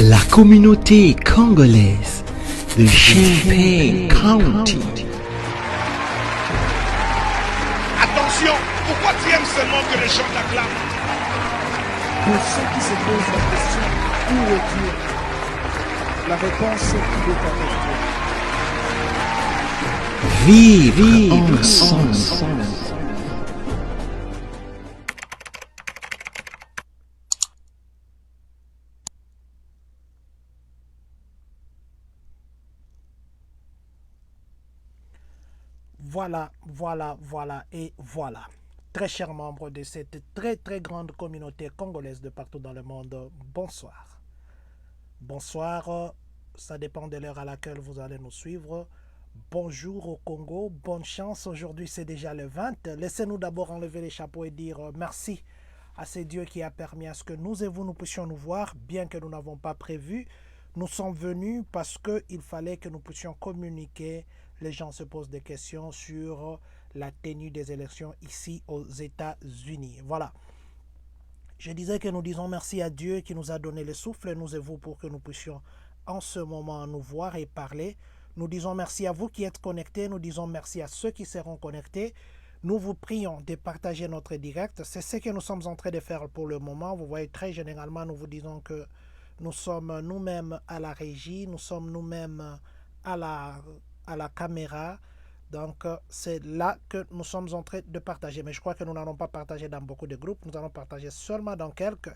La communauté congolaise de Champaign County. Attention, pourquoi tu aimes seulement que les gens t'acclament? Pour ceux qui se posent la question, où est Dieu? La réponse est qu'il est avec toi. Vive ensemble. Voilà. Très chers membres de cette très grande communauté congolaise de partout dans le monde, bonsoir. Bonsoir, ça dépend de l'heure à laquelle vous allez nous suivre. Bonjour au Congo, bonne chance, aujourd'hui c'est déjà le 20. Laissez-nous d'abord enlever les chapeaux et dire merci à ce Dieu qui a permis à ce que nous et vous nous puissions nous voir, bien que nous n'avons pas prévu. Nous sommes venus parce qu'il fallait que nous puissions communiquer. Les gens se posent des questions sur la tenue des élections ici aux États-Unis. Voilà. Je disais que nous disons merci à Dieu qui nous a donné le souffle, nous et vous, pour que nous puissions en ce moment nous voir et parler. Nous disons merci à vous qui êtes connectés. Nous disons merci à ceux qui seront connectés. Nous vous prions de partager notre direct. C'est ce que nous sommes en train de faire pour le moment. Vous voyez, très généralement, nous vous disons que nous sommes nous-mêmes à la régie, nous sommes nous-mêmes à la caméra. Donc, c'est là que nous sommes en train de partager. Mais je crois que nous n'allons pas partager dans beaucoup de groupes. Nous allons partager seulement dans quelques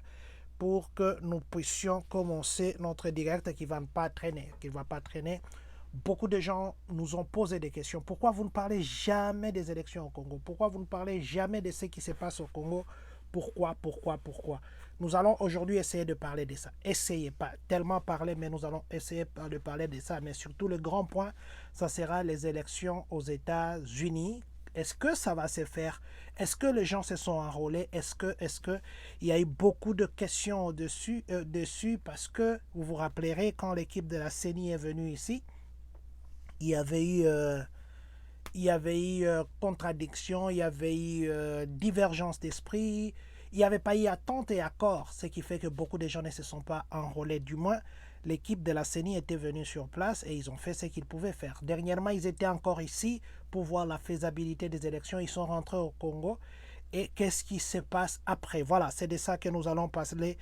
pour que nous puissions commencer notre direct qui ne va pas traîner. Beaucoup de gens nous ont posé des questions. Pourquoi vous ne parlez jamais des élections au Congo? Pourquoi vous ne parlez jamais de ce qui se passe au Congo? Pourquoi? Nous allons aujourd'hui essayer de parler de ça. Essayez pas tellement parler, mais nous allons essayer de parler de ça. Mais surtout, le grand point, ça sera les élections aux États-Unis. Est-ce que ça va se faire? Est-ce que les gens se sont enrôlés? Est-ce que il y a eu beaucoup de questions dessus parce que vous vous rappellerez quand l'équipe de la CENI est venue ici, il y avait eu contradiction, il y avait eu divergence d'esprit, il n'y avait pas eu attente et accord, ce qui fait que beaucoup de gens ne se sont pas enrôlés. Du moins, l'équipe de la CENI était venue sur place et ils ont fait ce qu'ils pouvaient faire. Dernièrement, ils étaient encore ici pour voir la faisabilité des élections. Ils sont rentrés au Congo. Et qu'est-ce qui se passe après? Voilà, c'est de ça que nous allons parler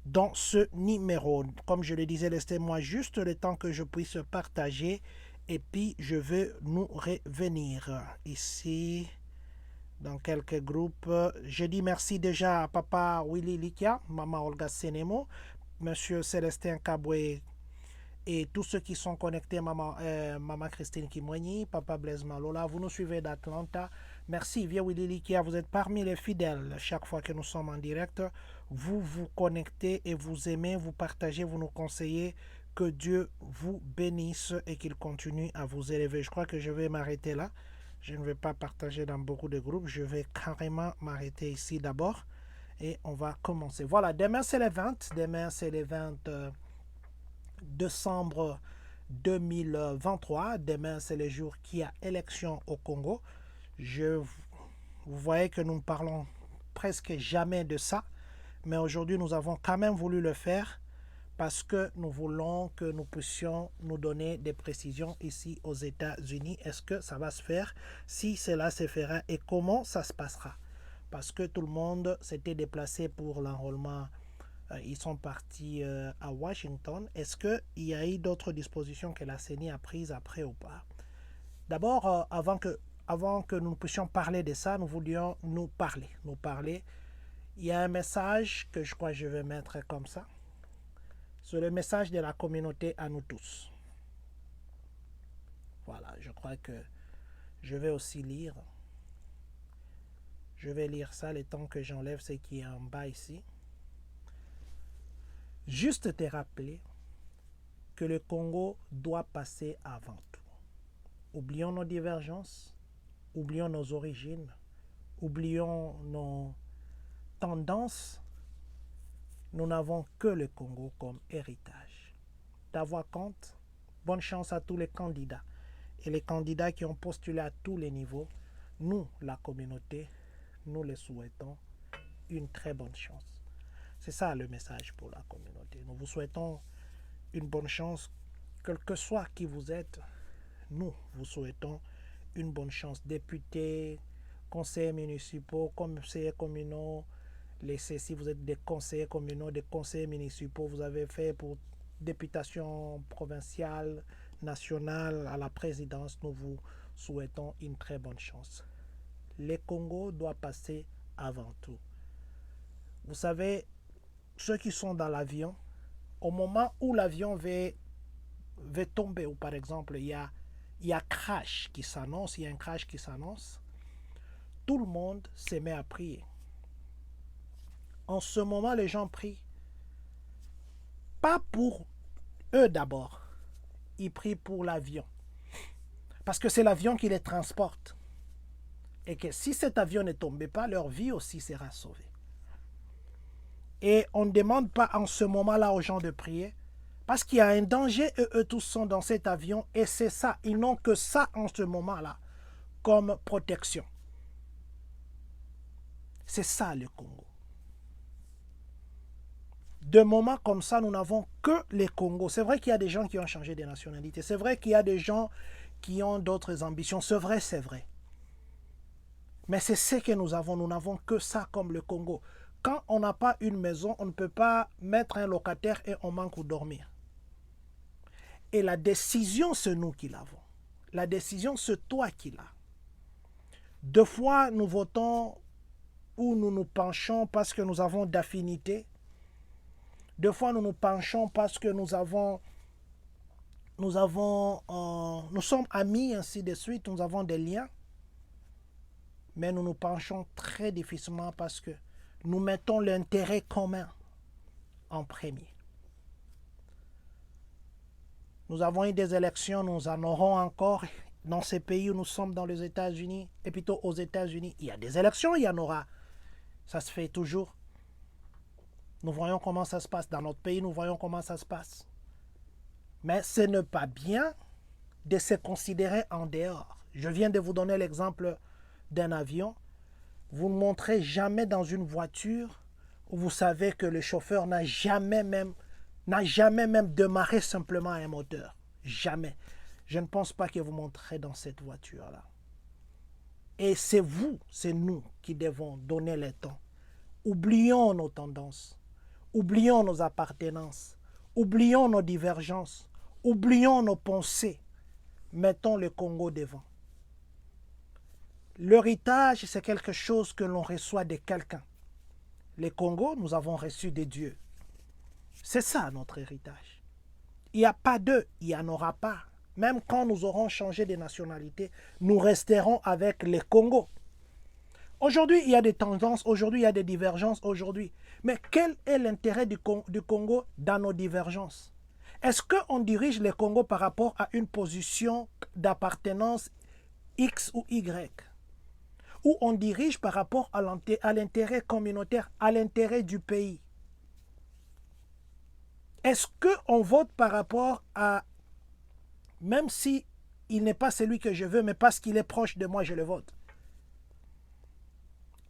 dans ce numéro. Comme je le disais, laissez-moi juste le temps que je puisse partager. Et puis, je vais nous revenir ici dans quelques groupes. Je dis merci déjà à Papa Willy Likia, Maman Olga Senemo, Monsieur Célestin Kabwe et tous ceux qui sont connectés, Maman Christine Kimwani, Papa Blaise Malola. Vous nous suivez d'Atlanta. Merci, Vieux Willy Likia, vous êtes parmi les fidèles. Chaque fois que nous sommes en direct, vous vous connectez et vous aimez, vous partagez, vous nous conseillez. Que Dieu vous bénisse et qu'il continue à vous élever. Je crois que je vais m'arrêter là. Je ne vais pas partager dans beaucoup de groupes. Je vais carrément m'arrêter ici d'abord. Et on va commencer. Voilà, demain c'est le 20. Demain c'est le 20 décembre 2023. Demain c'est le jour qu'il y a élection au Congo. Vous voyez que nous ne parlons presque jamais de ça. Mais aujourd'hui nous avons quand même voulu le faire. Parce que nous voulons que nous puissions nous donner des précisions ici aux États-Unis. Est-ce que ça va se faire? Si cela se fera et comment ça se passera? Parce que tout le monde s'était déplacé pour l'enrôlement. Ils sont partis à Washington. Est-ce qu'il y a eu d'autres dispositions que la CENI a prises après ou pas? D'abord, avant que nous puissions parler de ça, nous voulions nous parler. Il y a un message que je crois que je vais mettre comme ça. C'est le message de la communauté à nous tous. Voilà, je crois que je vais aussi lire. Je vais lire ça le temps que j'enlève ce qui est en bas ici. Juste te rappeler que le Congo doit passer avant tout. Oublions nos divergences, oublions nos origines, oublions nos tendances. Nous n'avons que le Congo comme héritage. Ta voix compte. Bonne chance à tous les candidats. Et les candidats qui ont postulé à tous les niveaux, nous, la communauté, nous les souhaitons une très bonne chance. C'est ça le message pour la communauté. Nous vous souhaitons une bonne chance, quel que soit qui vous êtes. Nous vous souhaitons une bonne chance. Députés, conseillers municipaux, conseillers communaux, si vous êtes des conseillers communaux, des conseillers municipaux, vous avez fait pour députation provinciale, nationale, à la présidence, nous vous souhaitons une très bonne chance. Le Congo doit passer avant tout. Vous savez, ceux qui sont dans l'avion, au moment où l'avion va tomber, ou par exemple, il y a un crash qui s'annonce, tout le monde se met à prier. En ce moment, les gens prient. Pas pour eux d'abord. Ils prient pour l'avion. Parce que c'est l'avion qui les transporte. Et que si cet avion ne tombait pas, leur vie aussi sera sauvée. Et on ne demande pas en ce moment-là aux gens de prier. Parce qu'il y a un danger et eux tous sont dans cet avion. Et c'est ça. Ils n'ont que ça en ce moment-là comme protection. C'est ça le Congo. De moments comme ça, nous n'avons que les Congos. C'est vrai qu'il y a des gens qui ont changé de nationalité. C'est vrai qu'il y a des gens qui ont d'autres ambitions. C'est vrai, c'est vrai. Mais c'est ce que nous avons. Nous n'avons que ça comme le Congo. Quand on n'a pas une maison, on ne peut pas mettre un locataire et on manque où dormir. Et la décision, c'est nous qui l'avons. La décision, c'est toi qui l'as. Deux fois, nous votons ou nous nous penchons parce que nous avons d'affinités. Deux fois, nous nous penchons parce que nous sommes amis, ainsi de suite, nous avons des liens. Mais nous nous penchons très difficilement parce que nous mettons l'intérêt commun en premier. Nous avons eu des élections, nous en aurons encore dans ces pays où nous sommes, dans les États-Unis, et plutôt aux États-Unis. Il y a des élections, il y en aura. Ça se fait toujours. Nous voyons comment ça se passe. Dans notre pays, nous voyons comment ça se passe. Mais ce n'est pas bien de se considérer en dehors. Je viens de vous donner l'exemple d'un avion. Vous ne montrez jamais dans une voiture où vous savez que le chauffeur n'a jamais même démarré simplement un moteur. Jamais. Je ne pense pas que vous montrez dans cette voiture-là. Et c'est vous, c'est nous qui devons donner le temps. Oublions nos tendances. Oublions nos appartenances. Oublions nos divergences. Oublions nos pensées. Mettons le Congo devant. L'héritage, c'est quelque chose que l'on reçoit de quelqu'un. Le Congo, nous avons reçu de Dieu. C'est ça notre héritage. Il n'y a pas d'eux, il n'y en aura pas. Même quand nous aurons changé de nationalité, nous resterons avec le Congo. Aujourd'hui, il y a des tendances, aujourd'hui, il y a des divergences, aujourd'hui. Mais quel est l'intérêt du Congo dans nos divergences? Est-ce qu'on dirige le Congo par rapport à une position d'appartenance X ou Y? Ou on dirige par rapport à l'intérêt communautaire, à l'intérêt du pays? Est-ce qu'on vote par rapport à, même si il n'est pas celui que je veux, mais parce qu'il est proche de moi, je le vote?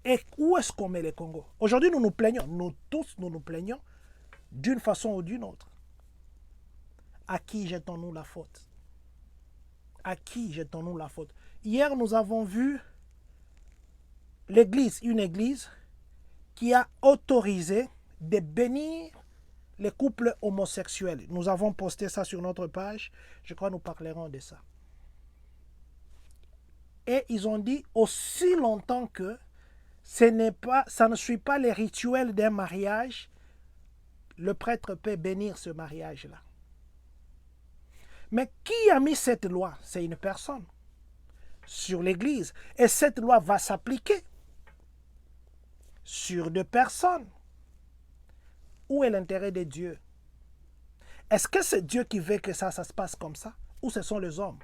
Et où est-ce qu'on met le Congo? Aujourd'hui, nous nous plaignons, nous tous, nous nous plaignons d'une façon ou d'une autre. À qui jetons-nous la faute? À qui jetons-nous la faute? Hier, nous avons vu l'église, une église qui a autorisé de bénir les couples homosexuels. Nous avons posté ça sur notre page. Je crois que nous parlerons de ça. Et ils ont dit aussi longtemps que ça ne suit pas les rituels d'un mariage, le prêtre peut bénir ce mariage-là. Mais qui a mis cette loi? C'est une personne sur l'Église. Et cette loi va s'appliquer sur deux personnes. Où est l'intérêt de Dieu? Est-ce que c'est Dieu qui veut que ça se passe comme ça? Ou ce sont les hommes?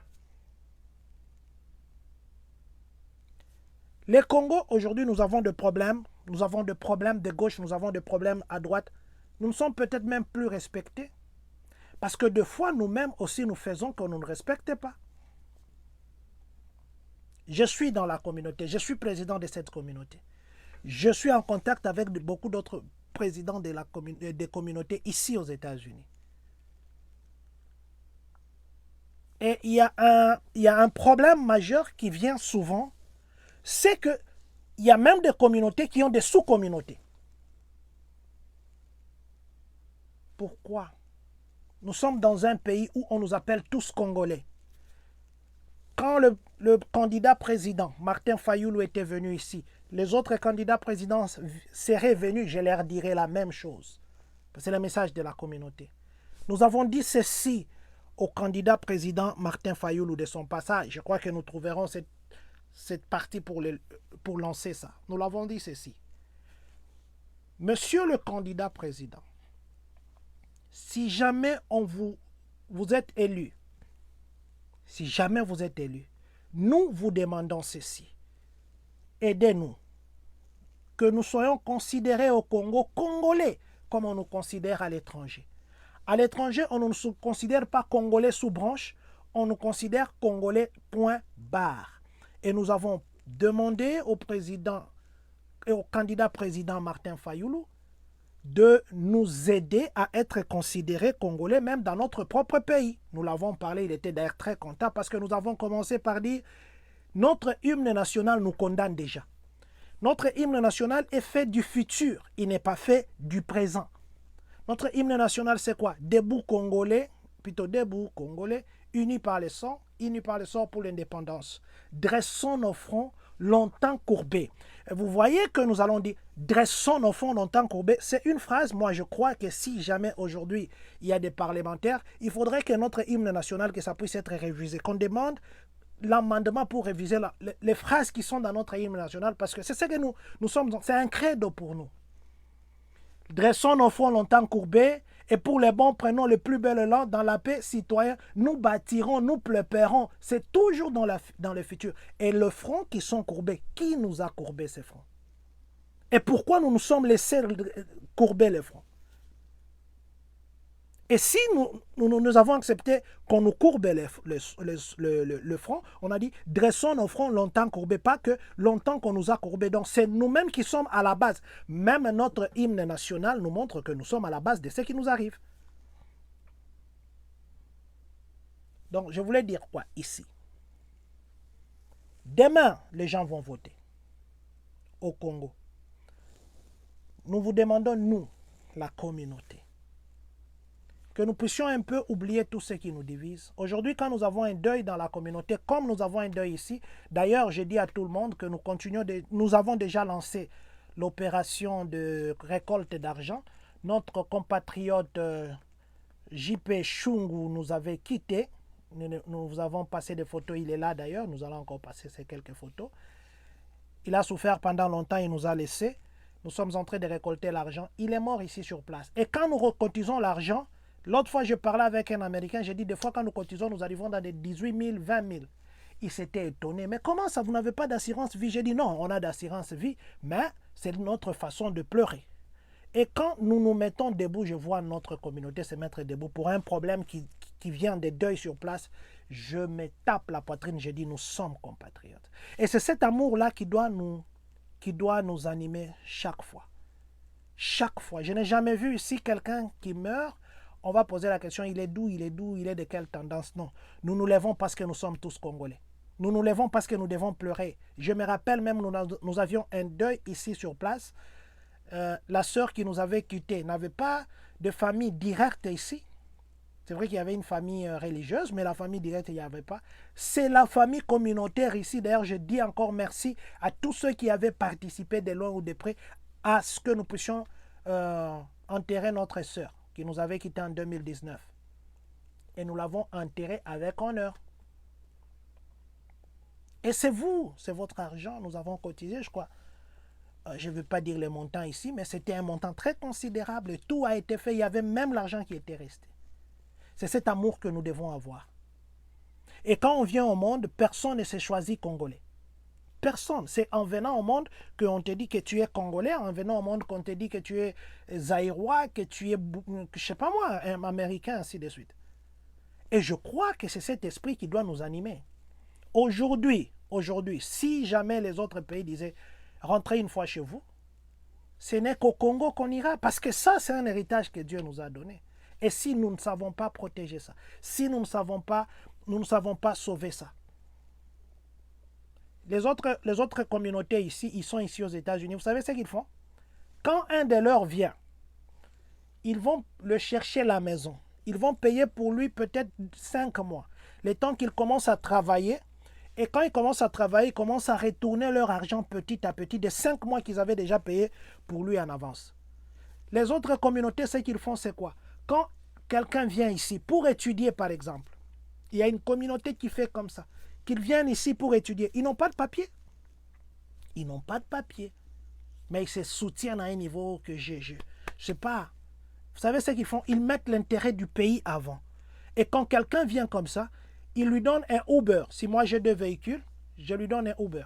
Les Congo, aujourd'hui, nous avons des problèmes. Nous avons des problèmes de gauche, nous avons des problèmes à droite. Nous ne sommes peut-être même plus respectés. Parce que des fois, nous-mêmes aussi, nous faisons qu'on ne nous respecte pas. Je suis dans la communauté, je suis président de cette communauté. Je suis en contact avec beaucoup d'autres présidents des communautés ici aux États-Unis. Et il y a un problème majeur qui vient souvent, c'est qu'il y a même des communautés qui ont des sous-communautés. Pourquoi? Nous sommes dans un pays où on nous appelle tous Congolais. Quand le candidat président, Martin Fayulu, était venu ici, les autres candidats présidents seraient venus, je leur dirais la même chose. C'est le message de la communauté. Nous avons dit ceci au candidat président Martin Fayulu de son passage. Je crois que nous trouverons cette partie pour lancer ça. Nous l'avons dit ceci. Monsieur le candidat président, si jamais vous êtes élu, si jamais vous êtes élu, nous vous demandons ceci. Aidez-nous. Que nous soyons considérés au Congo congolais comme on nous considère à l'étranger. À l'étranger, on ne nous considère pas congolais sous branche, on nous considère congolais point barre. Et nous avons demandé au président et au candidat président Martin Fayulu de nous aider à être considérés congolais même dans notre propre pays. Nous l'avons parlé, il était d'ailleurs très content parce que nous avons commencé par dire notre hymne national nous condamne déjà. Notre hymne national est fait du futur, il n'est pas fait du présent. Notre hymne national, c'est quoi? Debout Congolais, plutôt debout Congolais, unis par le sang pour l'indépendance. Dressons nos fronts longtemps courbés. Et vous voyez que nous allons dire dressons nos fronts longtemps courbés. C'est une phrase, moi je crois que si jamais aujourd'hui il y a des parlementaires, il faudrait que notre hymne national, que ça puisse être révisé, qu'on demande l'amendement pour réviser les phrases qui sont dans notre hymne national, parce que c'est ce que nous sommes, c'est un credo pour nous. Dressons nos fronts longtemps courbés, et pour les bons, prenons le plus bel élan dans la paix citoyenne. Nous bâtirons, nous pleurerons. C'est toujours dans le futur. Et le front qui sont courbés, qui nous a courbé ces fronts? Et pourquoi nous nous sommes laissés courber les fronts? Et si nous avons accepté qu'on nous courbe le front, on a dit dressons nos fronts longtemps courbés, pas que longtemps qu'on nous a courbés. Donc c'est nous-mêmes qui sommes à la base. Même notre hymne national nous montre que nous sommes à la base de ce qui nous arrive. Donc je voulais dire quoi ici? Demain, les gens vont voter au Congo. Nous vous demandons, nous, la communauté, que nous puissions un peu oublier tout ce qui nous divise. Aujourd'hui, quand nous avons un deuil dans la communauté, comme nous avons un deuil ici, d'ailleurs, je dis à tout le monde que nous avons déjà lancé l'opération de récolte d'argent. Notre compatriote JP Chungu nous avait quittés. Nous avons passé des photos, il est là d'ailleurs, nous allons encore passer ces quelques photos. Il a souffert pendant longtemps, il nous a laissés. Nous sommes en train de récolter l'argent. Il est mort ici sur place. Et quand nous recotisons l'argent, l'autre fois, je parlais avec un Américain, j'ai dit, des fois, quand nous cotisons, nous arrivons dans des 18 000, 20 000. Il s'était étonné. Mais comment ça, vous n'avez pas d'assurance vie? J'ai dit, non, on a d'assurance vie, mais c'est notre façon de pleurer. Et quand nous nous mettons debout, je vois notre communauté se mettre debout pour un problème qui vient des deuils sur place, je me tape la poitrine, je dis, nous sommes compatriotes. Et c'est cet amour-là qui doit nous animer chaque fois. Chaque fois. Je n'ai jamais vu ici quelqu'un qui meurt. On va poser la question, il est d'où, il est de quelle tendance? Non. Nous nous lèvons parce que nous sommes tous Congolais. Nous nous lèvons parce que nous devons pleurer. Je me rappelle même, nous avions un deuil ici sur place. La sœur qui nous avait quittés n'avait pas de famille directe ici. C'est vrai qu'il y avait une famille religieuse, mais la famille directe, il n'y avait pas. C'est la famille communautaire ici. D'ailleurs, je dis encore merci à tous ceux qui avaient participé de loin ou de près à ce que nous puissions enterrer notre sœur qui nous avait quittés en 2019. Et nous l'avons enterrée avec honneur. Et c'est vous, c'est votre argent. Nous avons cotisé, je crois. Je ne veux pas dire le montant ici, mais c'était un montant très considérable. Tout a été fait. Il y avait même l'argent qui était resté. C'est cet amour que nous devons avoir. Et quand on vient au monde, personne ne s'est choisi congolais. Personne. C'est en venant au monde qu'on te dit que tu es congolais, en venant au monde qu'on te dit que tu es zaïrois, que tu es, je ne sais pas moi, un américain, ainsi de suite. Et je crois que c'est cet esprit qui doit nous animer. Aujourd'hui, si jamais les autres pays disaient rentrez une fois chez vous, ce n'est qu'au Congo qu'on ira, parce que ça, c'est un héritage que Dieu nous a donné. Et si nous ne savons pas protéger ça, si nous ne savons pas nous ne savons pas sauver ça. Les autres communautés ici, ils sont ici aux États-Unis. Vous savez ce qu'ils font? Quand un de leurs vient, ils vont le chercher à la maison. Ils vont payer pour lui peut-être 5 mois. Le temps qu'il commence à travailler. Et quand ils commencent à travailler, ils commencent à retourner leur argent petit à petit des 5 mois qu'ils avaient déjà payé pour lui en avance. Les autres communautés, ce qu'ils font, c'est quoi? Quand quelqu'un vient ici pour étudier, par exemple, il y a une communauté qui fait comme ça. Qu'ils viennent ici pour étudier. Ils n'ont pas de papier. Ils n'ont pas de papier. Mais ils se soutiennent à un niveau que je ne sais pas. Vous savez ce qu'ils font? Ils mettent l'intérêt du pays avant. Et quand quelqu'un vient comme ça, ils lui donnent un Uber. Si moi j'ai 2 véhicules, je lui donne un Uber.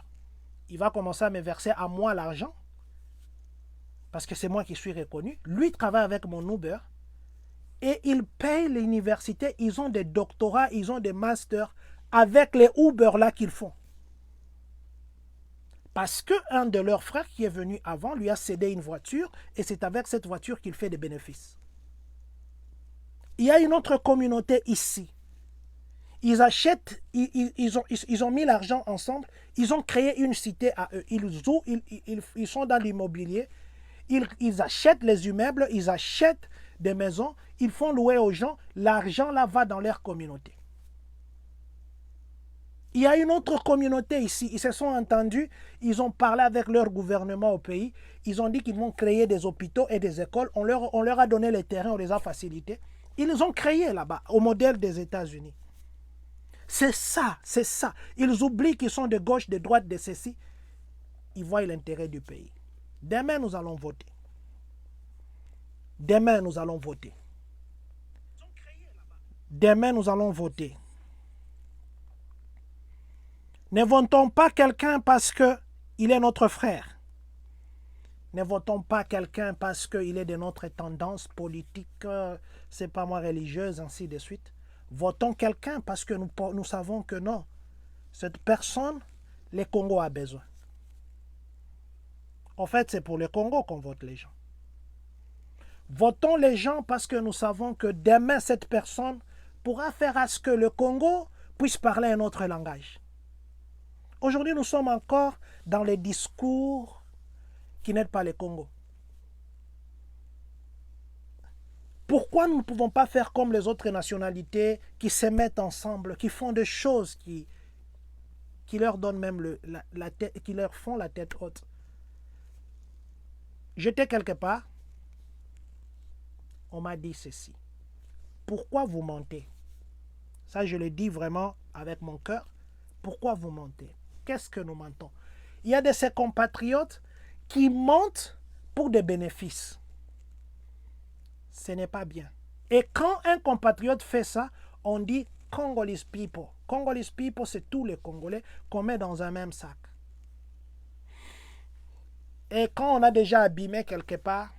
Il va commencer à me verser à moi l'argent. Parce que c'est moi qui suis reconnu. Lui travaille avec mon Uber. Et ils payent l'université. Ils ont des doctorats, ils ont des masters avec les Uber là qu'ils font. Parce qu'un de leurs frères qui est venu avant lui a cédé une voiture et c'est avec cette voiture qu'il fait des bénéfices. Il y a une autre communauté ici. Ils achètent, ils ont mis l'argent ensemble, ils ont créé une cité à eux. Ils sont dans l'immobilier, ils achètent les immeubles, ils achètent des maisons, ils font louer aux gens, l'argent là va dans leur communauté. Il y a une autre communauté ici, ils se sont entendus, ils ont parlé avec leur gouvernement au pays, ils ont dit qu'ils vont créer des hôpitaux et des écoles, on leur a donné les terrains, on les a facilités. Ils les ont créés là-bas, au modèle des États-Unis. C'est ça, c'est ça. Ils oublient qu'ils sont de gauche, de droite, de ceci. Ils voient l'intérêt du pays. Demain, nous allons voter. Demain, nous allons voter. Demain, nous allons voter. Ne votons pas quelqu'un parce qu'il est notre frère. Ne votons pas quelqu'un parce qu'il est de notre tendance politique, c'est pas moi religieuse, ainsi de suite. Votons quelqu'un parce que nous savons que non, cette personne, le Congo a besoin. En fait, c'est pour le Congo qu'on vote les gens. Votons les gens parce que nous savons que demain, cette personne pourra faire à ce que le Congo puisse parler un autre langage. Aujourd'hui, nous sommes encore dans les discours qui n'aident pas le Congo. Pourquoi nous ne pouvons pas faire comme les autres nationalités qui se mettent ensemble, qui font des choses qui leur donnent même la tête, qui leur font la tête haute? J'étais quelque part, on m'a dit ceci. Pourquoi vous mentez? Ça, je le dis vraiment avec mon cœur. Pourquoi vous mentez? Qu'est-ce que nous mentons? Il y a de ces compatriotes qui mentent pour des bénéfices. Ce n'est pas bien. Et quand un compatriote fait ça, on dit Congolese people. Congolese people, c'est tous les Congolais qu'on met dans un même sac. Et quand on a déjà abîmé quelque part,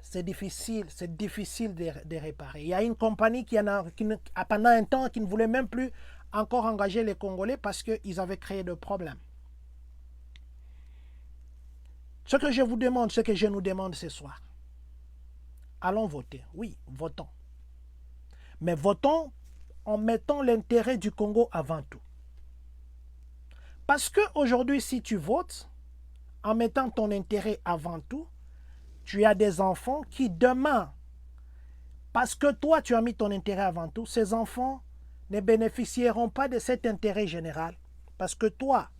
c'est difficile de réparer. Il y a une compagnie qui pendant un temps, qui ne voulait même plus encore engager les Congolais parce qu'ils avaient créé des problèmes. Ce que je vous demande, ce que je nous demande ce soir, allons voter. Oui, votons. Mais votons en mettant l'intérêt du Congo avant tout. Parce qu'aujourd'hui, si tu votes, en mettant ton intérêt avant tout, tu as des enfants qui demain, parce que toi tu as mis ton intérêt avant tout, ces enfants ne bénéficieront pas de cet intérêt général. Parce que toi,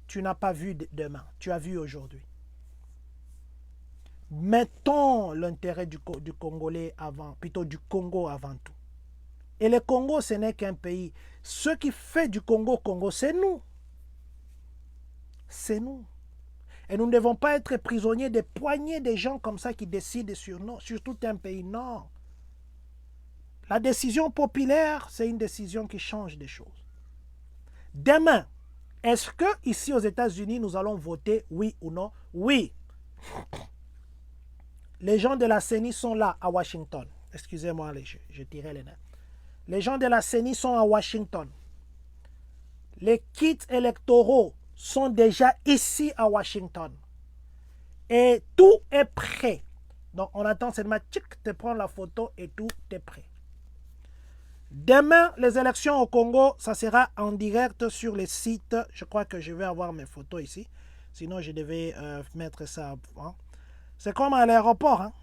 tu n'as pas vu demain, tu as vu aujourd'hui. Mettons l'intérêt du Congolais avant, plutôt du Congo avant tout. Et le Congo, ce n'est qu'un pays. Ce qui fait du Congo, c'est nous. C'est nous. Et nous ne devons pas être prisonniers des poignées de gens comme ça qui décident sur tout un pays. Non. La décision populaire, c'est une décision qui change des choses. Demain, est-ce que ici aux États-Unis, nous allons voter oui ou non? Oui. Les gens de la CENI sont là à Washington. Excusez-moi, je tirais les nerfs. Les gens de la CENI sont à Washington. Les kits électoraux sont déjà ici à Washington. Et tout est prêt. Donc on attend seulement de prendre la photo et tout est prêt. Demain, les élections au Congo, ça sera en direct sur les sites. Je crois que je vais avoir mes photos ici. Sinon, je devais mettre ça. Hein. C'est comme à l'aéroport. Hein.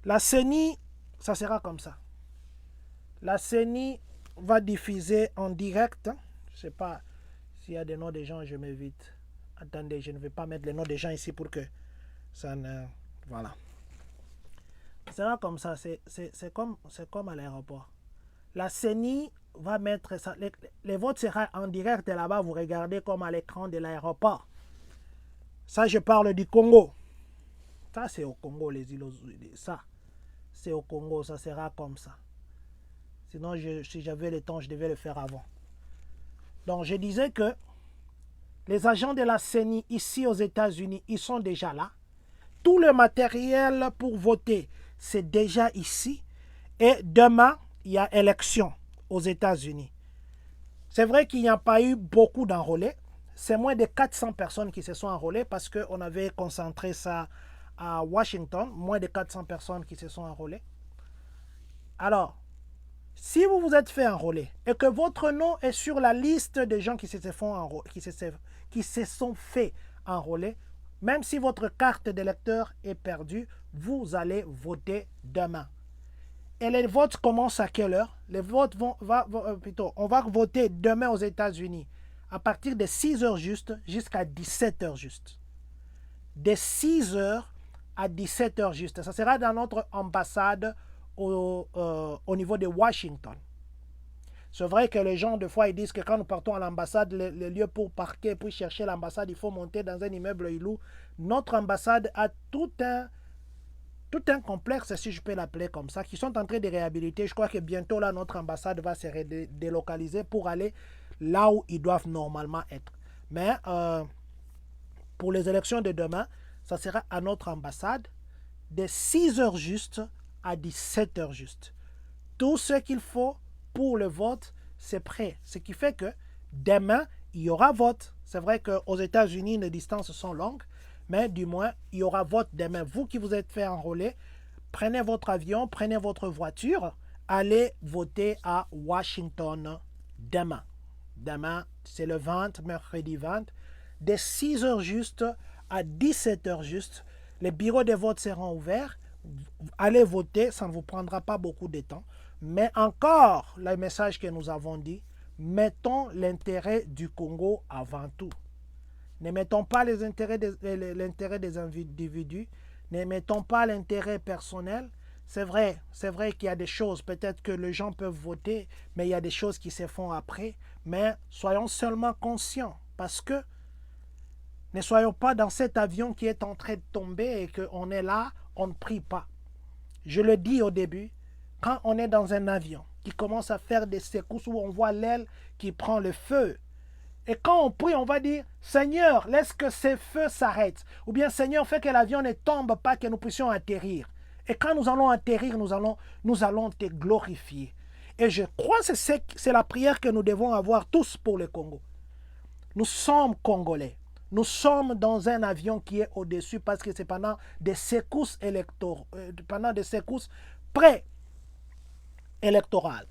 La CENI, ça sera comme ça. La CENI va diffuser en direct. Hein. Je ne sais pas s'il y a des noms des gens, je m'évite. Attendez, je ne vais pas mettre les noms des gens ici pour que ça ne... Voilà. Ça sera comme ça. C'est comme à l'aéroport. La CENI va mettre ça. Les votes seront en direct là-bas. Vous regardez comme à l'écran de l'aéroport. Ça, je parle du Congo. Ça, c'est au Congo, les îles. Ça, c'est au Congo. Ça sera comme ça. Sinon, si j'avais le temps, je devais le faire avant. Donc, je disais que les agents de la CENI ici aux États-Unis, ils sont déjà là. Tout le matériel pour voter, c'est déjà ici. Et demain, il y a élection aux États-Unis. C'est vrai qu'il n'y a pas eu beaucoup d'enrôlés. C'est moins de 400 personnes qui se sont enrôlées parce qu'on avait concentré ça à Washington. Moins de 400 personnes qui se sont enrôlées. Alors, si vous vous êtes fait enrôler et que votre nom est sur la liste des gens qui se sont fait enrôler, même si votre carte d'électeur est perdue, vous allez voter demain. Et les votes commencent à quelle heure? Les votes on va voter demain aux États-Unis à partir de 6 heures juste jusqu'à 17 heures juste. De 6 heures à 17 heures juste. Ça sera dans notre ambassade au niveau de Washington. C'est vrai que les gens, des fois, ils disent que quand nous partons à l'ambassade, le lieu pour parquer, pour chercher l'ambassade, il faut monter dans un immeuble Ilou. Notre ambassade a tout un complexe, si je peux l'appeler comme ça, qui sont en train de réhabiliter. Je crois que bientôt, là, notre ambassade va se délocaliser pour aller là où ils doivent normalement être. Mais pour les élections de demain, ça sera à notre ambassade de 6 heures juste à 17 heures juste. Tout ce qu'il faut pour le vote, c'est prêt. Ce qui fait que demain, il y aura vote. C'est vrai qu'aux États-Unis, les distances sont longues, mais du moins, il y aura vote demain. Vous qui vous êtes fait enrôler, prenez votre avion, prenez votre voiture, allez voter à Washington demain. Demain, c'est le 20, mercredi 20, de 6 heures juste à 17 heures juste. Les bureaux de vote seront ouverts. Allez voter, ça ne vous prendra pas beaucoup de temps. Mais encore, le message que nous avons dit, mettons l'intérêt du Congo avant tout. Ne mettons pas l'intérêt des individus, ne mettons pas l'intérêt personnel. C'est vrai qu'il y a des choses, peut-être que les gens peuvent voter, mais il y a des choses qui se font après. Mais soyons seulement conscients, parce que ne soyons pas dans cet avion qui est en train de tomber et qu'on est là, on ne prie pas. Je le dis au début, quand on est dans un avion qui commence à faire des secousses où on voit l'aile qui prend le feu, et quand on prie, on va dire, Seigneur, laisse que ces feux s'arrêtent. Ou bien, Seigneur, fais que l'avion ne tombe pas, que nous puissions atterrir. Et quand nous allons atterrir, nous allons te glorifier. Et je crois que c'est la prière que nous devons avoir tous pour le Congo. Nous sommes Congolais. Nous sommes dans un avion qui est au-dessus parce que c'est pendant des secousses pré-électorales.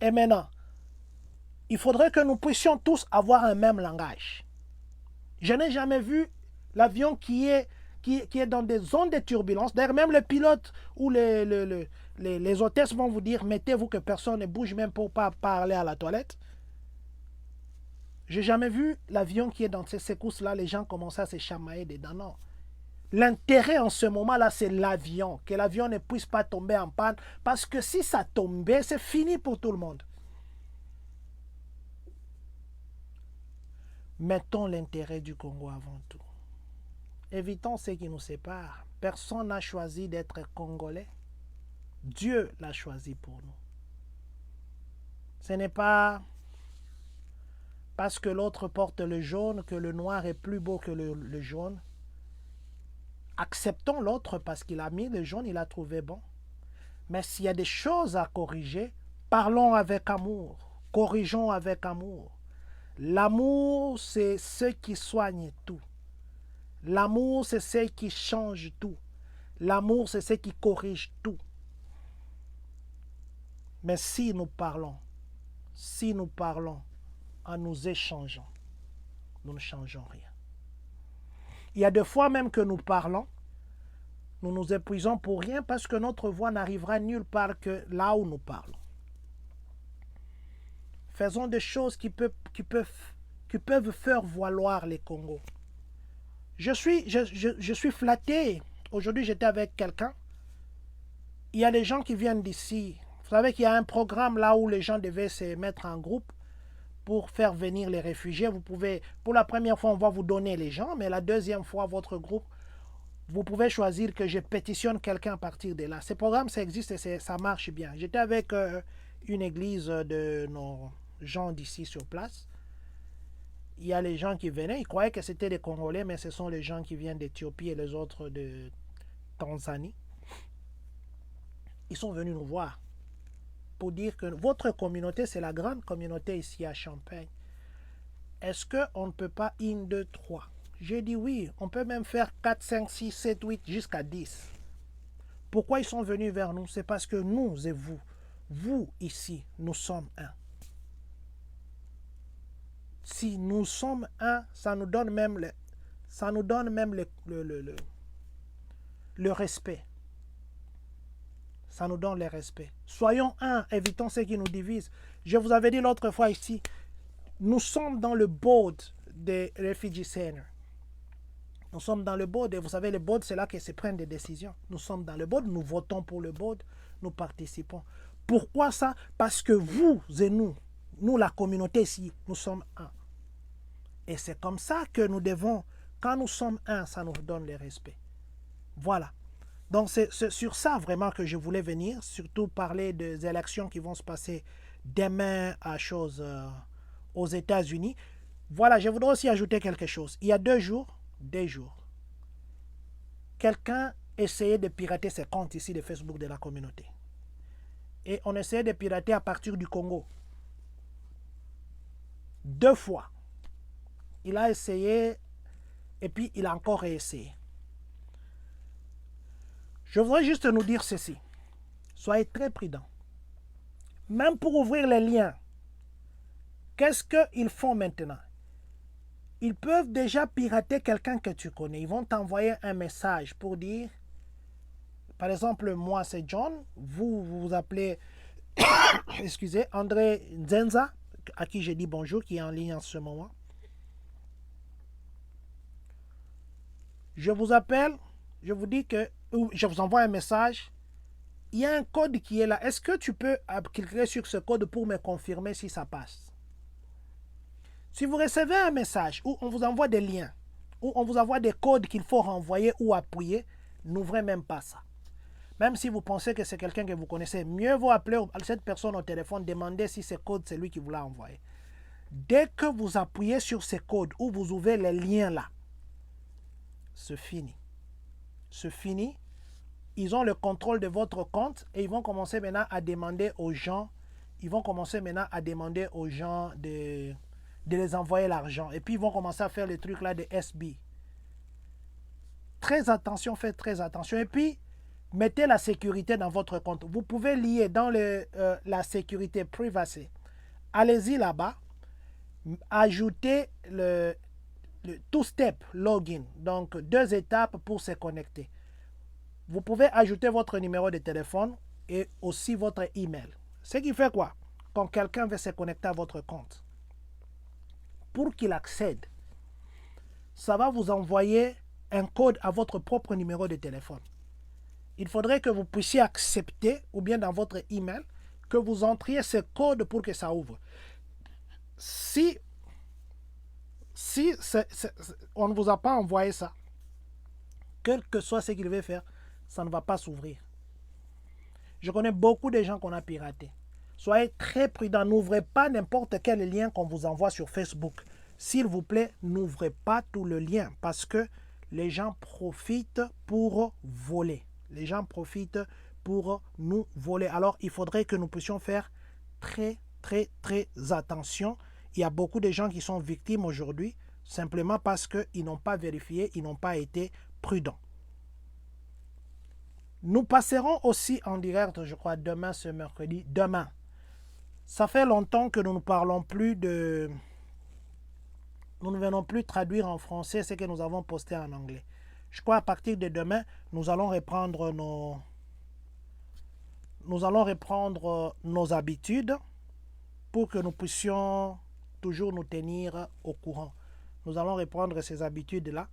Et maintenant, il faudrait que nous puissions tous avoir un même langage. Je n'ai jamais vu l'avion qui est dans des zones de turbulence. D'ailleurs, même les pilotes ou les hôtesses vont vous dire, mettez-vous que personne ne bouge même pour ne pas parler à la toilette. J'ai jamais vu l'avion qui est dans ces secousses-là, les gens commencent à se chamailler dedans. Non. L'intérêt en ce moment-là, c'est l'avion. Que l'avion ne puisse pas tomber en panne. Parce que si ça tombait, c'est fini pour tout le monde. Mettons l'intérêt du Congo avant tout. Évitons ce qui nous sépare. Personne n'a choisi d'être Congolais. Dieu l'a choisi pour nous. Ce n'est pas parce que l'autre porte le jaune que le noir est plus beau que le jaune. Acceptons l'autre parce qu'il a mis le jaune, il a trouvé bon. Mais s'il y a des choses à corriger, parlons avec amour. Corrigeons avec amour. L'amour, c'est ce qui soigne tout. L'amour, c'est ce qui change tout. L'amour, c'est ce qui corrige tout. Mais si nous parlons en nous échangeant, nous ne changeons rien. Il y a des fois même que nous parlons, nous nous épuisons pour rien parce que notre voix n'arrivera nulle part que là où nous parlons. Faisons des choses qui peuvent faire valoir les Congos. Je suis flatté. Aujourd'hui, j'étais avec quelqu'un. Il y a des gens qui viennent d'ici. Vous savez qu'il y a un programme là où les gens devaient se mettre en groupe pour faire venir les réfugiés. Vous pouvez, pour la première fois, on va vous donner les gens, mais la deuxième fois, votre groupe, vous pouvez choisir que je pétitionne quelqu'un à partir de là. Ces programmes, ça existe et ça marche bien. J'étais avec une église de nos gens d'ici sur place. Il y a les gens qui venaient, ils croyaient que c'était des Congolais, mais ce sont les gens qui viennent d'Éthiopie et les autres de Tanzanie. Ils sont venus nous voir pour dire que votre communauté, c'est la grande communauté ici à Champagne. Est-ce qu'on ne peut pas 1, 2, 3? J'ai dit oui, on peut même faire 4, 5, 6, 7, 8, jusqu'à 10. Pourquoi ils sont venus vers nous? C'est parce que nous et vous ici, nous sommes un. Si nous sommes un, ça nous donne même le respect. Ça nous donne le respect. Soyons un, évitons ce qui nous divise. Je vous avais dit l'autre fois ici, nous sommes dans le board des Refugee Center. Nous sommes dans le board et vous savez, le board, c'est là que se prennent des décisions. Nous sommes dans le board, nous votons pour le board, nous participons. Pourquoi ça? Parce que vous et nous, la communauté ici, nous sommes un. Et c'est comme ça que nous devons, quand nous sommes un, ça nous donne le respect. Voilà. Donc c'est sur ça vraiment que je voulais venir, surtout parler des élections qui vont se passer demain aux États-Unis. Voilà, je voudrais aussi ajouter quelque chose. Il y a 2 jours, quelqu'un essayait de pirater ses comptes ici de Facebook de la communauté. Et on essayait de pirater à partir du Congo. 2 fois. Il a essayé et puis il a encore réessayé. Je voudrais juste nous dire ceci. Soyez très prudents. Même pour ouvrir les liens, qu'est-ce qu'ils font maintenant? Ils peuvent déjà pirater quelqu'un que tu connais. Ils vont t'envoyer un message pour dire, par exemple, moi c'est John, vous vous appelez, excusez, André Nzenza, à qui j'ai dit bonjour, qui est en ligne en ce moment. Je vous appelle, je vous dis que, je vous envoie un message. Il y a un code qui est là. Est-ce que tu peux cliquer sur ce code pour me confirmer si ça passe? Si vous recevez un message où on vous envoie des liens, où on vous envoie des codes qu'il faut renvoyer ou appuyer, n'ouvrez même pas ça. Même si vous pensez que c'est quelqu'un que vous connaissez, mieux vaut appeler cette personne au téléphone, demander si ce code, c'est lui qui vous l'a envoyé. Dès que vous appuyez sur ce code ou vous ouvrez les liens là, c'est fini. C'est fini. Ils ont le contrôle de votre compte et ils vont commencer maintenant à demander aux gens, de les envoyer l'argent. Et puis ils vont commencer à faire les trucs là de SB. Très attention, faites très attention. Et puis, mettez la sécurité dans votre compte. Vous pouvez lier dans la sécurité privacy. Allez-y là-bas. Ajoutez le two-step login. Donc, 2 étapes pour se connecter. Vous pouvez ajouter votre numéro de téléphone et aussi votre email. Ce qui fait quoi? Quand quelqu'un veut se connecter à votre compte, pour qu'il accède, ça va vous envoyer un code à votre propre numéro de téléphone. Il faudrait que vous puissiez accepter, ou bien dans votre email, que vous entriez ce code pour que ça ouvre. Si on ne vous a pas envoyé ça, quel que soit ce qu'il veut faire, ça ne va pas s'ouvrir. Je connais beaucoup de gens qu'on a piratés. Soyez très prudents. N'ouvrez pas n'importe quel lien qu'on vous envoie sur Facebook. S'il vous plaît, n'ouvrez pas tout le lien parce que les gens profitent pour voler. Les gens profitent pour nous voler. Alors, il faudrait que nous puissions faire très, très, très attention. Il y a beaucoup de gens qui sont victimes aujourd'hui simplement parce qu'ils n'ont pas vérifié, ils n'ont pas été prudents. Nous passerons aussi en direct, je crois, demain, ce mercredi. Demain. Ça fait longtemps que nous ne parlons plus de... Nous ne venons plus traduire en français ce que nous avons posté en anglais. Je crois à partir de demain, nous allons reprendre nos habitudes pour que nous puissions toujours nous tenir au courant. Nous allons reprendre ces habitudes-là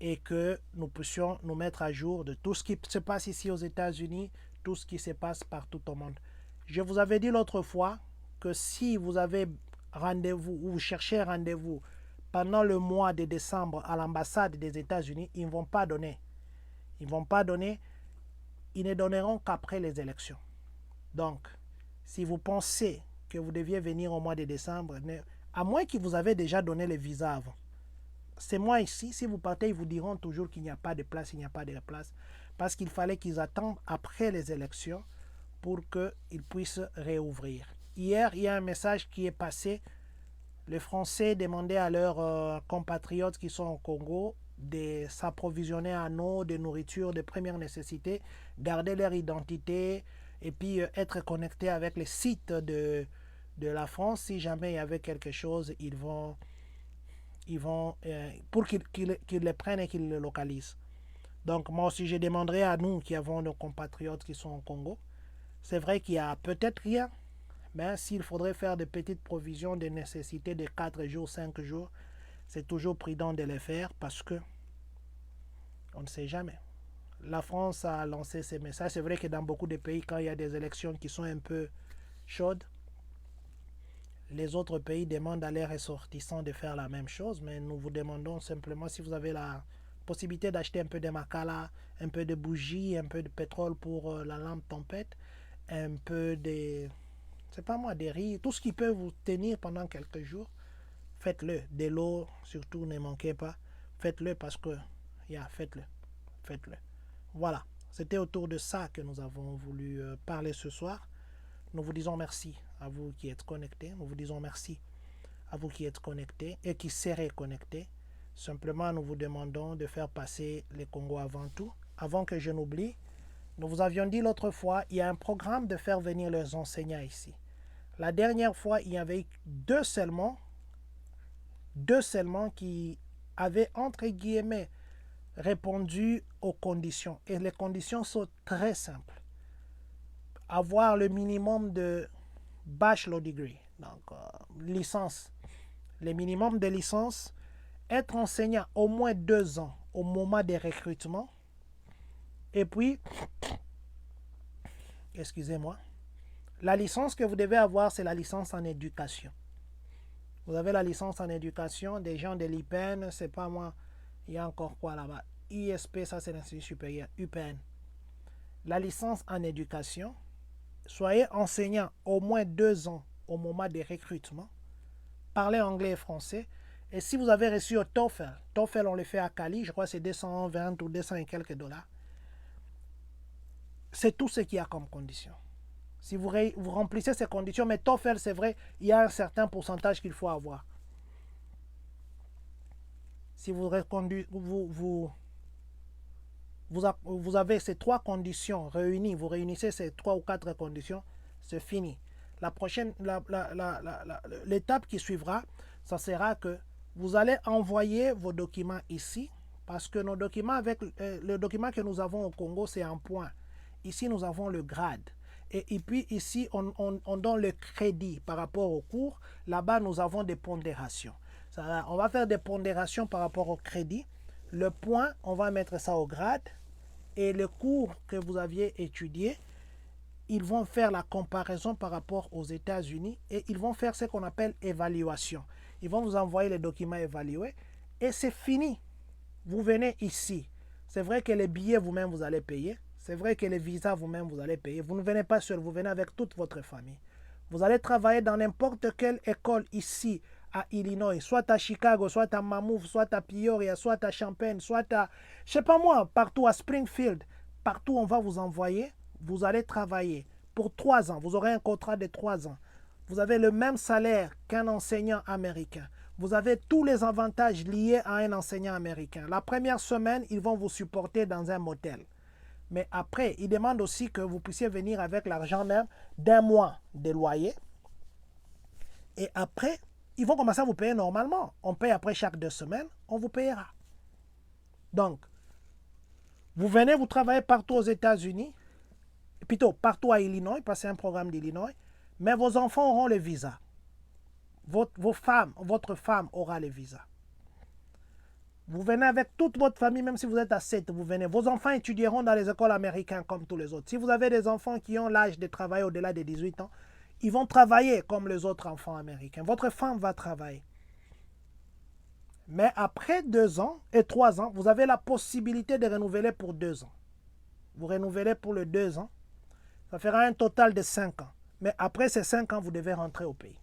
et que nous puissions nous mettre à jour de tout ce qui se passe ici aux États-Unis, tout ce qui se passe partout au monde. Je vous avais dit l'autre fois que si vous avez rendez-vous ou vous cherchez rendez-vous pendant le mois de décembre à l'ambassade des États-Unis, ils ne vont pas donner. Ils ne vont pas donner. Ils ne donneront qu'après les élections. Donc, si vous pensez que vous deviez venir au mois de décembre, à moins qu'ils vous avaient déjà donné les visas avant. C'est moi ici, si vous partez, ils vous diront toujours qu'il n'y a pas de place, il n'y a pas de place. Parce qu'il fallait qu'ils attendent après les élections pour qu'ils puissent réouvrir. Hier, il y a un message qui est passé. Les Français demandaient à leurs compatriotes qui sont au Congo de s'approvisionner en eau, de nourriture, de première nécessité, garder leur identité et puis être connectés avec les sites de la France. Si jamais il y avait quelque chose, ils vont pour qu'ils les prennent et qu'ils le localisent. Donc moi aussi, je demanderai à nous qui avons nos compatriotes qui sont au Congo. C'est vrai qu'il y a peut-être rien, mais s'il faudrait faire de petites provisions de nécessité de 4 jours, 5 jours, c'est toujours prudent de les faire parce que on ne sait jamais. La France a lancé ces messages. C'est vrai que dans beaucoup de pays, quand il y a des élections qui sont un peu chaudes, les autres pays demandent à leurs ressortissants de faire la même chose, mais nous vous demandons simplement si vous avez la possibilité d'acheter un peu de makala, un peu de bougies, un peu de pétrole pour la lampe tempête, un peu de, c'est pas moi, des riz, tout ce qui peut vous tenir pendant quelques jours, faites-le. De l'eau, surtout, ne manquez pas. Faites-le parce que, faites-le. Faites-le. Voilà, c'était autour de ça que nous avons voulu parler ce soir. Nous vous disons merci à vous qui êtes connectés. Nous vous disons merci à vous qui êtes connectés et qui serez connectés. Simplement, nous vous demandons de faire passer les Congos avant tout. Avant que je n'oublie, nous vous avions dit l'autre fois, il y a un programme de faire venir les enseignants ici. La dernière fois, il y avait deux seulement qui avaient, entre guillemets, répondu aux conditions. Et les conditions sont très simples. Avoir le minimum de bachelor degree, donc licence, le minimum de licence, être enseignant au moins 2 ans au moment des recrutements, et puis, excusez-moi, la licence que vous devez avoir, c'est la licence en éducation. Vous avez la licence en éducation, des gens de l'IPN, c'est pas moi, il y a encore quoi là-bas, ISP, ça c'est l'Institut supérieur, UPN. La licence en éducation, soyez enseignant au moins 2 ans au moment des recrutements. Parlez anglais et français. Et si vous avez reçu au TOEFL, TOEFL on le fait à Cali, je crois que c'est 220 ou 200 et quelques dollars. C'est tout ce qu'il y a comme condition. Si vous remplissez ces conditions, mais TOEFL c'est vrai, il y a un certain pourcentage qu'il faut avoir. Si vous avez ces 3 conditions réunies, vous réunissez ces 3 ou 4 conditions, c'est fini. La prochaine, l'étape qui suivra, ça sera que vous allez envoyer vos documents ici, parce que nos documents, avec le document que nous avons au Congo, c'est un point. Ici, nous avons le grade. Et puis ici, on donne le crédit par rapport au cours. Là-bas, nous avons des pondérations. On va faire des pondérations par rapport au crédit. Le point, on va mettre ça au grade. Et le cours que vous aviez étudié, ils vont faire la comparaison par rapport aux États-Unis et ils vont faire ce qu'on appelle évaluation. Ils vont vous envoyer les documents évalués et c'est fini. Vous venez ici. C'est vrai que les billets vous-même vous allez payer. C'est vrai que les visas vous-même vous allez payer. Vous ne venez pas seul, vous venez avec toute votre famille. Vous allez travailler dans n'importe quelle école ici à Illinois, soit à Chicago, soit à Mammoth, soit à Peoria, soit à Champaign, soit à, je sais pas moi, partout à Springfield. Partout on va vous envoyer, vous allez travailler pour 3 ans. Vous aurez un contrat de 3 ans. Vous avez le même salaire qu'un enseignant américain. Vous avez tous les avantages liés à un enseignant américain. La première semaine, ils vont vous supporter dans un motel. Mais après, ils demandent aussi que vous puissiez venir avec l'argent même d'un mois de loyer. Et après, ils vont commencer à vous payer normalement. On paye après chaque 2 semaines, on vous payera. Donc, vous venez, vous travaillez partout aux États-Unis, plutôt partout à Illinois, parce que c'est un programme d'Illinois, mais vos enfants auront le visa. Votre femme aura le visa. Vous venez avec toute votre famille, même si vous êtes à 7, vous venez. Vos enfants étudieront dans les écoles américaines comme tous les autres. Si vous avez des enfants qui ont l'âge de travailler au-delà de 18 ans, ils vont travailler comme les autres enfants américains. Votre femme va travailler. Mais après 2 ans et 3 ans, vous avez la possibilité de renouveler pour 2 ans. Vous renouvelez pour les 2 ans. Ça fera un total de 5 ans. Mais après ces 5 ans, vous devez rentrer au pays.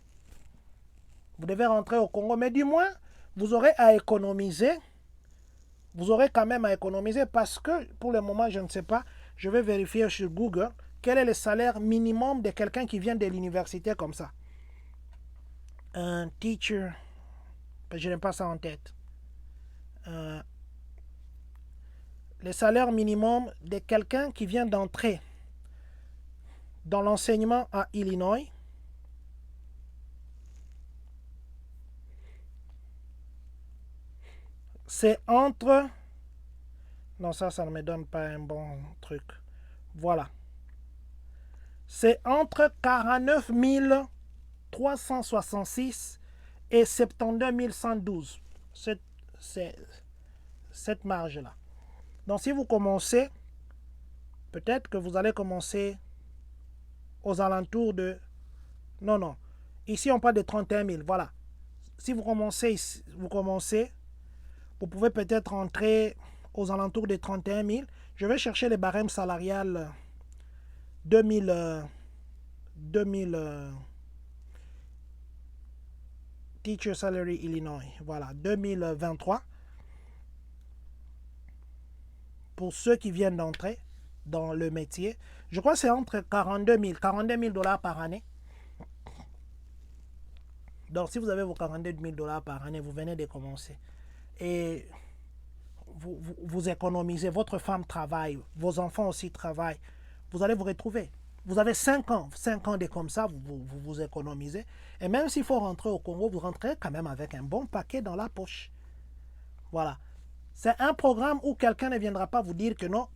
Vous devez rentrer au Congo. Mais du moins, vous aurez à économiser. Vous aurez quand même à économiser parce que, pour le moment, je ne sais pas, je vais vérifier sur Google quel est le salaire minimum de quelqu'un qui vient de l'université comme ça. Un teacher, je n'ai pas ça en tête. Le salaire minimum de quelqu'un qui vient d'entrer dans l'enseignement à Illinois. C'est entre... Non, ça ne me donne pas un bon truc. Voilà. C'est entre 49 366 et 72 112. Cette marge-là. Donc, si vous commencez, peut-être que vous allez commencer aux alentours de... Non. Ici, on parle de 31 000. Voilà. Si vous commencez, vous pouvez peut-être entrer aux alentours de 31 000. Je vais chercher les barèmes salariales 2000 Teacher Salary Illinois. Voilà, 2023. Pour ceux qui viennent d'entrer dans le métier, je crois que c'est entre 42 000 $ par année. Donc, si vous avez vos 42 000 $ par année, vous venez de commencer. Et vous économisez, votre femme travaille, vos enfants aussi travaillent. Vous allez vous retrouver. Vous avez 5 ans de comme ça, vous économisez. Et même s'il faut rentrer au Congo, vous rentrez quand même avec un bon paquet dans la poche. Voilà. C'est un programme où quelqu'un ne viendra pas vous dire que non,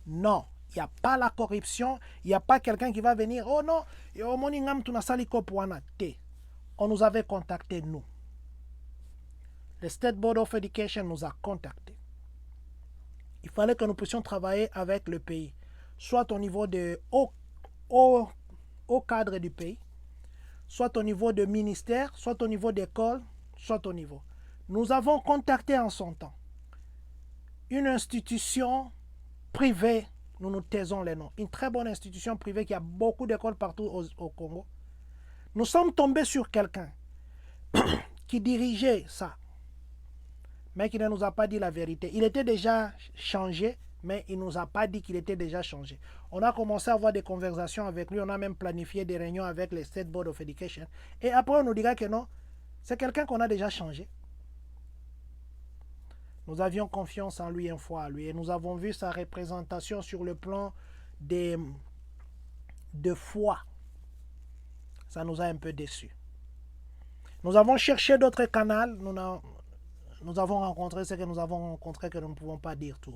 non, il n'y a pas la corruption, il n'y a pas quelqu'un qui va venir, oh non, on nous avait contacté, nous. Le State Board of Education nous a contactés. Il fallait que nous puissions travailler avec le pays, soit au niveau de au cadre du pays, soit au niveau de ministère, soit au niveau d'école, soit au niveau. Nous avons contacté en son temps une institution privée, nous nous taisons les noms, une très bonne institution privée qui a beaucoup d'écoles partout au Congo. Nous sommes tombés sur quelqu'un qui dirigeait ça, mais qui ne nous a pas dit la vérité. Il était déjà changé, mais il ne nous a pas dit qu'il était déjà changé. On a commencé à avoir des conversations avec lui, on a même planifié des réunions avec le State Board of Education. Et après, on nous dira que non, c'est quelqu'un qu'on a déjà changé. Nous avions confiance en lui une fois à lui et nous avons vu sa représentation sur le plan de foi. Ça nous a un peu déçus. Nous avons cherché d'autres canaux. Nous avons rencontré ce que nous avons rencontré que nous ne pouvons pas dire tout.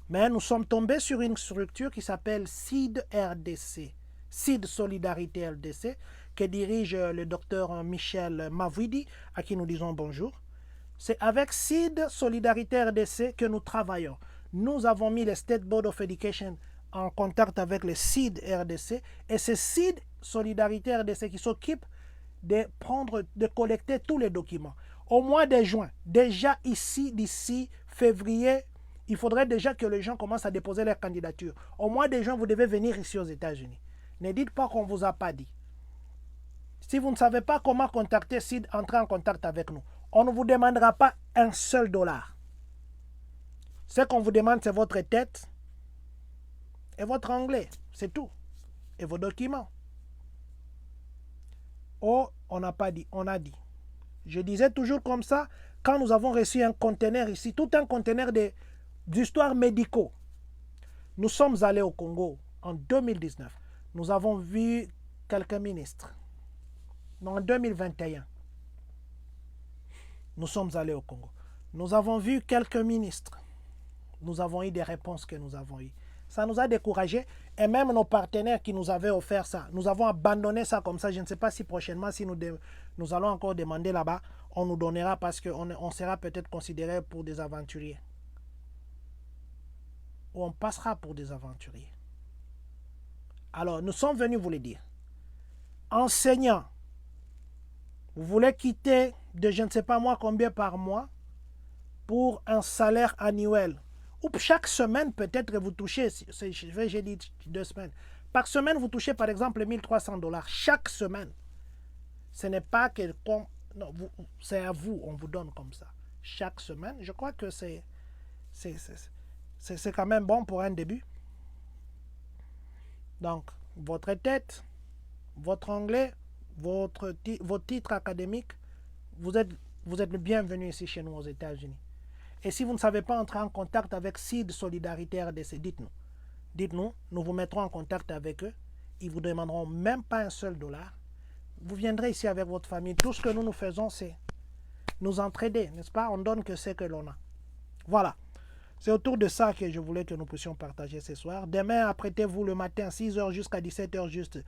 Mais nous sommes tombés sur une structure qui s'appelle SID RDC, SID Solidarité RDC, que dirige le docteur Michel Mavouidi, à qui nous disons bonjour. C'est avec SID Solidarité RDC que nous travaillons. Nous avons mis le State Board of Education en contact avec le SID RDC et c'est SID Solidarité RDC qui s'occupe de collecter tous les documents. Au mois de juin, déjà ici, d'ici février, il faudrait déjà que les gens commencent à déposer leur candidature. Au mois de juin, vous devez venir ici aux États-Unis. Ne dites pas qu'on ne vous a pas dit. Si vous ne savez pas comment contacter SID, entrez en contact avec nous. On ne vous demandera pas un seul dollar. Ce qu'on vous demande, c'est votre tête et votre anglais. C'est tout. Et vos documents. Oh, on n'a pas dit, on a dit. Je disais toujours comme ça, quand nous avons reçu un conteneur ici, tout un conteneur de d'histoires médicaux. Nous sommes allés au Congo en 2019. Nous avons vu quelques ministres. En 2021, nous sommes allés au Congo. Nous avons vu quelques ministres. Nous avons eu des réponses que nous avons eues. Ça nous a découragés. Et même nos partenaires qui nous avaient offert ça, nous avons abandonné ça comme ça. Je ne sais pas si prochainement, si nous allons encore demander là-bas, on nous donnera parce qu'on sera peut-être considéré pour des aventuriers. Ou on passera pour des aventuriers. Alors, nous sommes venus vous le dire. Enseignants, vous voulez quitter de je ne sais pas moi combien par mois pour un salaire annuel. Ou chaque semaine, peut-être que vous touchez, j'ai dit 2 semaines. Par semaine, vous touchez par exemple $1 300 chaque semaine. Ce n'est pas quelqu'un, non, c'est à vous, on vous donne comme ça. Chaque semaine, je crois que c'est quand même bon pour un début. Donc, votre tête, votre anglais, vos titres académiques, vous êtes le bienvenu ici chez nous aux États-Unis. Et si vous ne savez pas entrer en contact avec Seed Solidarité RDC, dites-nous. Dites-nous, nous vous mettrons en contact avec eux. Ils ne vous demanderont même pas $1. Vous viendrez ici avec votre famille. Tout ce que nous faisons, c'est nous entraider, n'est-ce pas? On donne que ce que l'on a. Voilà. C'est autour de ça que je voulais que nous puissions partager ce soir. Demain, apprêtez-vous le matin, 6h jusqu'à 17h juste.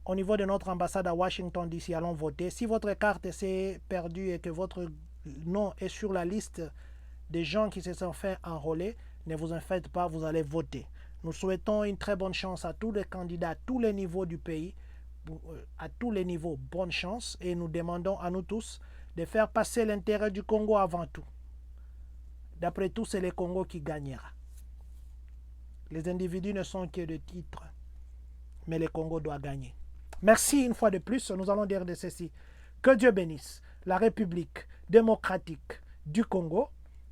Au niveau de notre ambassade à Washington DC, allons voter. Si votre carte s'est perdue et que votre nom est sur la liste des gens qui se sont fait enrôler, ne vous en faites pas, vous allez voter. Nous souhaitons une très bonne chance à tous les candidats, à tous les niveaux du pays, à tous les niveaux, bonne chance. Et nous demandons à nous tous de faire passer l'intérêt du Congo avant tout. D'après tout, c'est le Congo qui gagnera. Les individus ne sont que de titres, mais le Congo doit gagner. Merci une fois de plus. Nous allons dire de ceci. Que Dieu bénisse la République démocratique du Congo.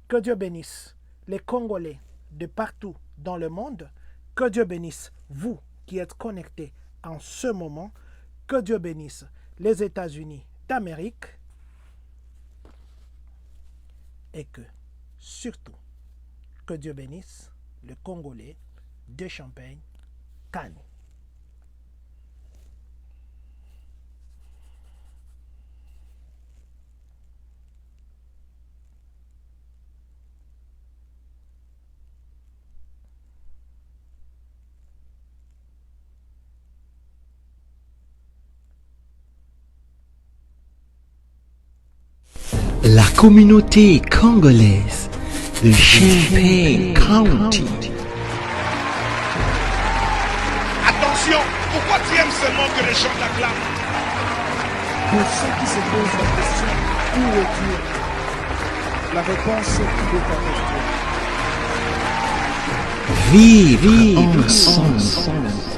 Que Dieu bénisse les Congolais de partout dans le monde. Que Dieu bénisse vous qui êtes connectés en ce moment. Que Dieu bénisse les États-Unis d'Amérique. Et que, surtout, que Dieu bénisse le Congolais de Champagne, Kani. La communauté congolaise de Champaign County. Attention, pourquoi tu aimes seulement que les gens t'acclament? Pour ceux qui se posent la question, où est Dieu? La réponse est qu'il est avec toi. Vivre ensemble.